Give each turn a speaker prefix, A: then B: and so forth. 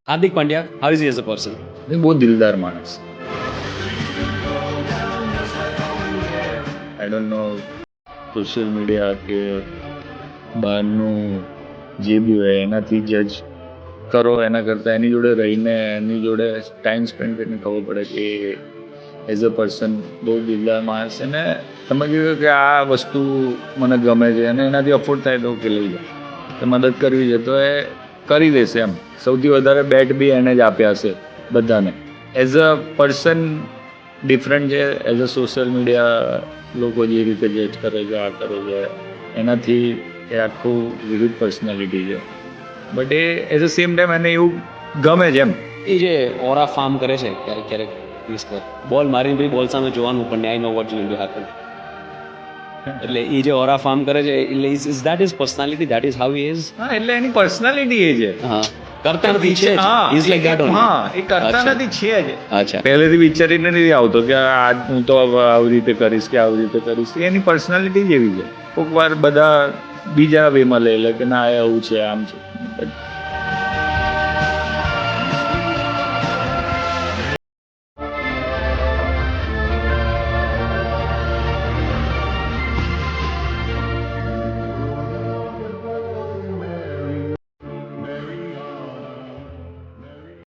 A: Hardik Pandya, how is he as a person?
B: એ બહુ દિલદાર માણસ. I don't know social media કે બહારનું જે બી હોય એનાથી જજ કરો એના કરતાં એની જોડે રહીને એની જોડે ટાઈમ સ્પેન્ડ કરીને ખબર પડે કે એઝ અ પર્સન બહુ દિલદાર માણસ છે ને તમે કીધું કે આ વસ્તુ મને ગમે છે અને એનાથી અફોર્ડ થાય તો કે લઈ જાય તો મદદ કરવી છે તો એ કરી દેશે એમ. સૌથી વધારે બેટ બી એને જ આપ્યા હશે બધાને. એઝ અ પર્સન ડિફરન્ટ છે. એઝ અ સોશિયલ મીડિયા લોકો જે રીતે જજ કરે છે આ કરે છે એનાથી એ આખું વિવિધ પર્સનાલિટી છે. બટ એ એઝ અ સેમ ટાઈમ એને એવું ગમે છે એમ.
A: એ જે ઓરા ફાર્મ કરે છે ક્યારેક ક્યારેક ક્રીઝ પર બોલ મારીને ભાઈ બોલ સામે જોવાનું પણ I know what will be happen. એટલે એ જે ઓરા ફાર્મ કરે છે એટલે is that is personality, that is how he is.
B: હા એટલે એની પર્સનાલિટી એ છે.
A: હા કરતા નથી છે ઇઝ લાઈક ધેટ ઓનલી.
B: હા એ કરતા નથી છે જ.
A: અચ્છા
B: પહેલેથી વિચારીને નથી આવતો કે આજ હું તો આવી રીતે કરીશ કે આવી રીતે કરીશ. એની પર્સનાલિટી જ એવી છે. કોઈક વાર બધા બીજા વેમાં લઈ લે કે ના એવું છે આમ છે.